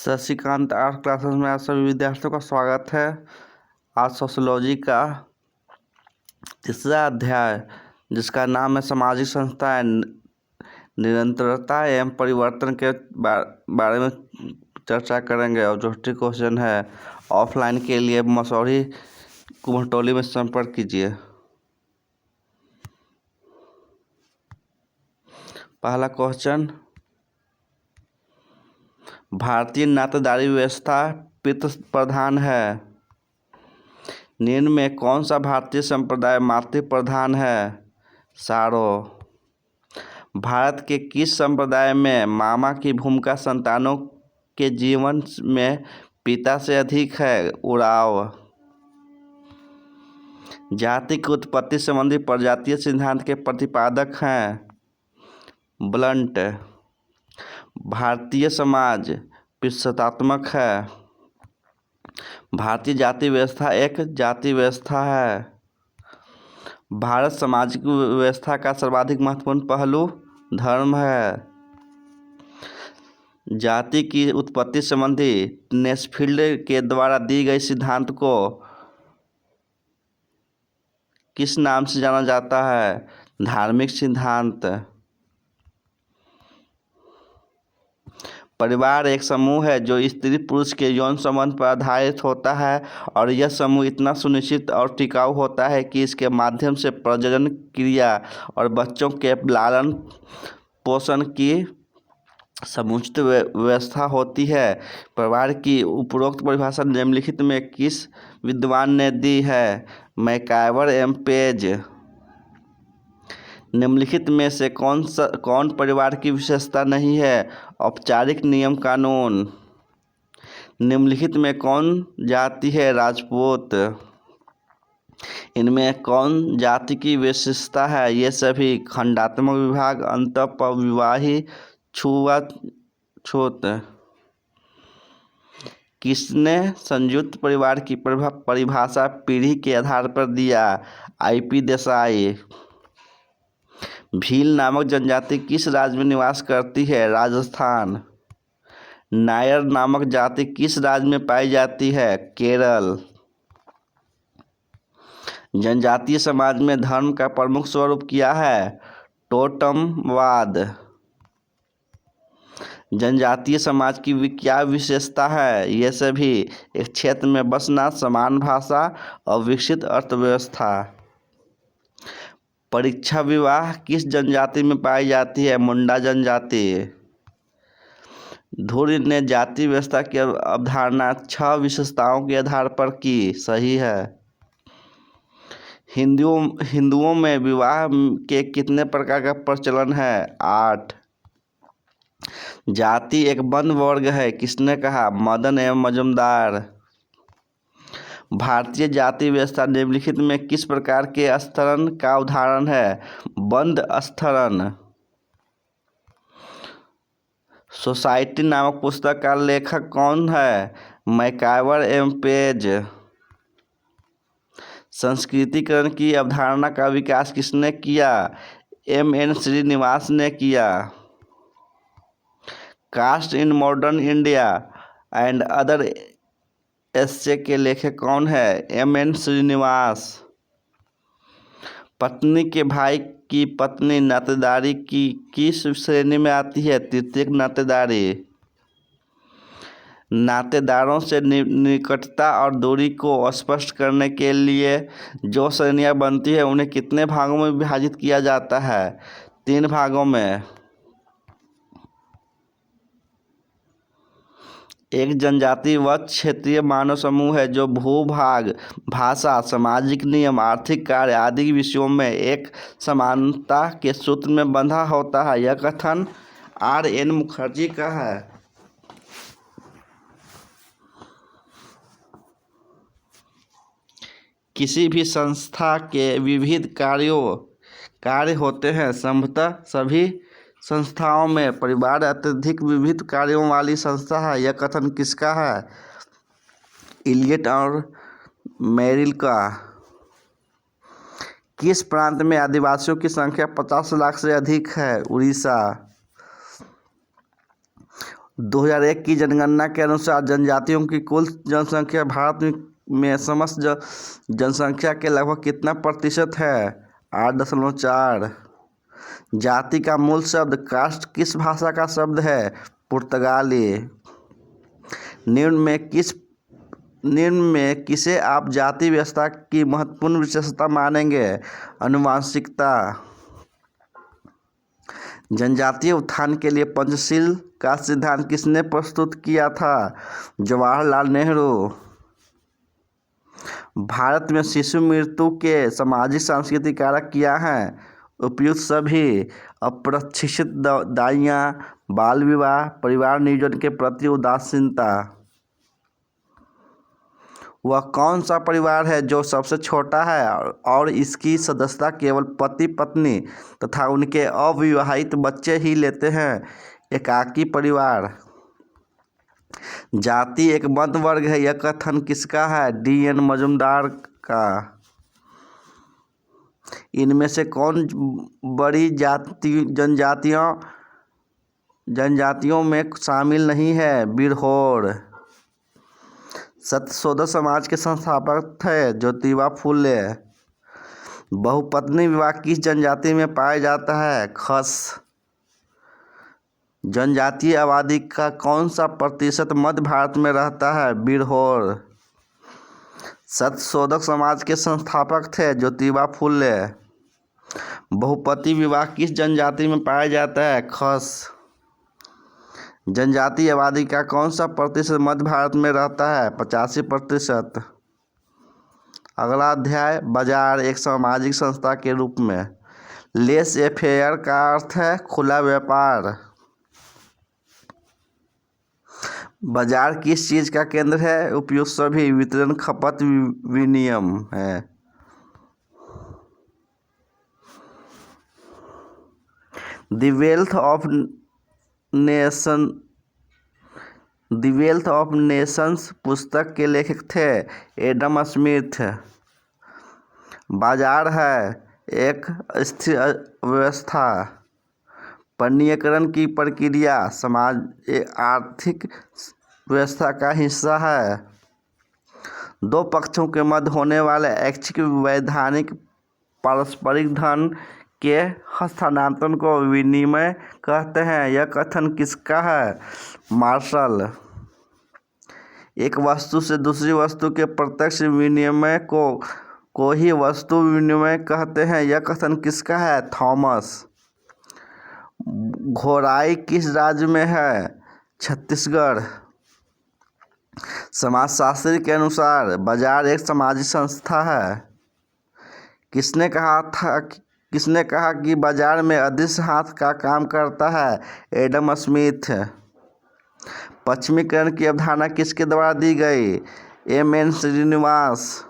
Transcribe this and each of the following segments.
Shashikant art classes में आप सभी विद्यार्थियों का स्वागत है। आज सोशियोलॉजी का तीसरा अध्याय जिसका नाम है सामाजिक संस्थाएं निरंतरता एवं परिवर्तन के बारे में चर्चा करेंगे। ऑब्जेक्टिव क्वेश्चन है, ऑफलाइन के लिए मसौरी कुमटोली में संपर्क कीजिए। पहला क्वेश्चन, भारतीय नातेदारी व्यवस्था पितृ प्रधान है। निम्न में कौन सा भारतीय संप्रदाय मातृ प्रधान है? सारो। भारत के किस संप्रदाय में मामा की भूमिका संतानों के जीवन में पिता से अधिक है? उराव। जाति की उत्पत्ति संबंधी प्रजातीय सिद्धांत के प्रतिपादक हैं? ब्लंट। भारतीय समाज पितृसत्तात्मक है। भारतीय जाति व्यवस्था एक जाति व्यवस्था है। भारत सामाजिक व्यवस्था का सर्वाधिक महत्वपूर्ण पहलू धर्म है। जाति की उत्पत्ति संबंधी नेस्फील्ड के द्वारा दी गई सिद्धांत को किस नाम से जाना जाता है? धार्मिक सिद्धांत। परिवार एक समूह है जो स्त्री पुरुष के यौन संबंध पर आधारित होता है और यह समूह इतना सुनिश्चित और टिकाऊ होता है कि इसके माध्यम से प्रजनन क्रिया और बच्चों के लालन पोषण की समुचित व्यवस्था होती है। परिवार की उपरोक्त परिभाषा निम्नलिखित में किस विद्वान ने दी है? मैकाइवर एवं पेज। निम्नलिखित में से कौन परिवार की विशेषता नहीं है? औपचारिक नियम कानून। निम्नलिखित में कौन जाति है? राजपूत। इनमें कौन जाति की विशेषता है? ये सभी खंडात्मक विभाग, अंतःविवाही, छुआछूत। किसने संयुक्त परिवार की परिभाषा पीढ़ी के आधार पर दिया? IP देसाई। भील नामक जनजाति किस राज्य में निवास करती है? राजस्थान। नायर नामक जाति किस राज्य में पाई जाती है? केरल। जनजातीय समाज में धर्म का प्रमुख स्वरूप क्या है? टोटमवाद। जनजातीय समाज की क्या विशेषता है? ये सभी एक क्षेत्र में बसना, समान भाषा और विकसित अर्थव्यवस्था। परीक्षा विवाह किस जनजाति में पाई जाती है? मुंडा जनजाति। धुरी ने जाति व्यवस्था की अवधारणा 6 विशेषताओं के आधार पर की। सही है। हिंदुओं में विवाह के कितने प्रकार का प्रचलन है? 8। जाति एक बंद वर्ग है, किसने कहा? मदन एवं मजुमदार। भारतीय जाति व्यवस्था निम्नलिखित में किस प्रकार के स्तरण का उदाहरण है? बंद स्तरण। सोसाइटी नामक पुस्तक का लेखक कौन है? मैकाइवर एवं पेज। संस्कृतिकरण की अवधारणा का विकास किसने किया? MN श्रीनिवास ने किया। Caste in modern India and other essays के लेखक कौन है? MN श्रीनिवास। पत्नी के भाई की पत्नी नातेदारी की किस श्रेणी में आती है? तृतीयक नातेदारी। नातेदारों से निकटता और दूरी को स्पष्ट करने के लिए जो श्रेणियां बनती है उन्हें कितने भागों में विभाजित किया जाता है? 3 भागों में। एक जनजाति वह क्षेत्रीय मानव समूह है जो भूभाग, भाषा, सामाजिक नियम, आर्थिक कार्य आदि विषयों में एक समानता के सूत्र में बंधा होता है। यह कथन RN मुखर्जी का है। किसी भी संस्था के विविध कार्य होते हैं। संभवतः सभी संस्थाओं में परिवार अत्यधिक विविध कार्यों वाली संस्था है। यह कथन किसका है? इलियट और मेरिल का। किस प्रांत में आदिवासियों की संख्या 50 लाख से अधिक है? उड़ीसा। 2001 की जनगणना के अनुसार जनजातियों की कुल जनसंख्या भारत में समस्त जनसंख्या के लगभग कितना प्रतिशत है? 8.4। जाति का मूल शब्द कास्ट किस भाषा का शब्द है? पुर्तगाली। निम्न में किसे आप जाति व्यवस्था की महत्वपूर्ण विशेषता मानेंगे? आनुवंशिकता। जनजातीय उत्थान के लिए पंचशील का सिद्धांत किसने प्रस्तुत किया था? जवाहरलाल नेहरू। भारत में शिशु मृत्यु के सामाजिक सांस्कृतिक कारक क्या हैं? उपयुक्त सभी। अप्रशिक्षित दाइयाँ, बाल विवाह, परिवार नियोजन के प्रति उदासीनता। वह कौन सा परिवार है जो सबसे छोटा है और इसकी सदस्यता केवल पति पत्नी तथा उनके अविवाहित बच्चे ही लेते हैं? एकाकी परिवार। जाति एक मध्य वर्ग है, यह कथन किसका है? D.N. मजुमदार का। इनमें से कौन बड़ी जनजातियों में शामिल नहीं है? बिरहोर। सत्यशोधक समाज के संस्थापक थे? ज्योतिबा फुले। बहुपत्नी विवाह किस जनजाति में पाया जाता है? खस। जनजातीय आबादी का कौन सा प्रतिशत मध्य भारत में रहता है? बिरहोर। सत्यशोधक समाज के संस्थापक थे? ज्योतिबा फुले। बहुपति विवाह किस जनजाति में पाया जाता है? खस। जनजातीय आबादी का कौन सा प्रतिशत मध्य भारत में रहता है? 85%। अगला अध्याय, बाजार एक सामाजिक संस्था के रूप में। लेस फेयर का अर्थ है खुला व्यापार। बाजार किस चीज का केंद्र है? उपयुक्त सभी। वितरण, खपत, विनिमय है। द वेल्थ ऑफ नेशंस पुस्तक के लेखक थे? Adam Smith. बाजार है एक स्थिर व्यवस्था। पण्यीकरण की प्रक्रिया आर्थिक व्यवस्था का हिस्सा है। दो पक्षों के मध्य होने वाले ऐच्छिक वैधानिक पारस्परिक धन के हस्तांतरण को विनिमय कहते हैं। यह कथन किसका है? मार्शल। एक वस्तु से दूसरी वस्तु के प्रत्यक्ष विनिमय को ही वस्तु विनिमय कहते हैं। यह कथन किसका है? थॉमस। घोराई किस राज्य में है? छत्तीसगढ़। समाजशास्त्री के अनुसार बाजार एक सामाजिक संस्था है। किसने कहा कि बाजार में अदृश्य हाथ का काम करता है? Adam Smith. पश्चिमीकरण की अवधारणा किसके द्वारा दी गई? M.N. श्रीनिवास।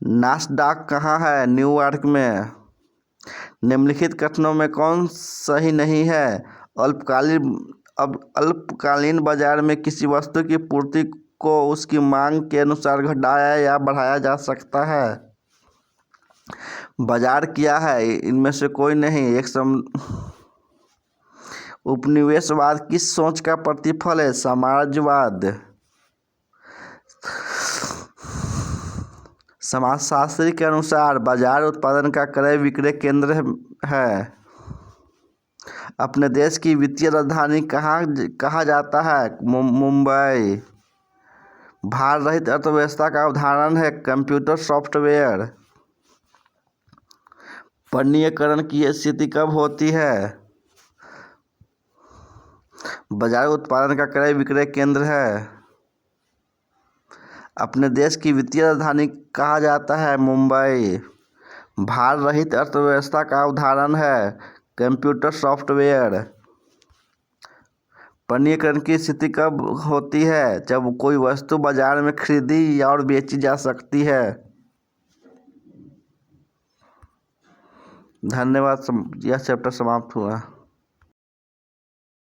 नासडाक कहाँ है? न्यूयॉर्क में। निम्नलिखित कथनों में कौन सही नहीं है? अल्पकालीन बाजार में किसी वस्तु की पूर्ति को उसकी मांग के अनुसार घटाया या बढ़ाया जा सकता है। बाजार क्या है? इनमें से कोई नहीं। उपनिवेशवाद किस सोच का प्रतिफल है? साम्राज्यवाद। समाजशास्त्री के अनुसार बाजार उत्पादन का क्रय विक्रय केंद्र है। अपने देश की वित्तीय राजधानी कहा जाता है? मुंबई। भार रहित अर्थव्यवस्था का उदाहरण है कंप्यूटर सॉफ्टवेयर। पण्यीकरण की स्थिति कब होती है? बाजार उत्पादन का क्रय विक्रय केंद्र है। अपने देश की वित्तीय राजधानी कहा जाता है? मुंबई। भार रहित अर्थव्यवस्था का उदाहरण है कंप्यूटर सॉफ्टवेयर। पण्यीकरण की स्थिति कब होती है? जब कोई वस्तु बाजार में खरीदी और बेची जा सकती है। धन्यवाद। यह चैप्टर समाप्त हुआ।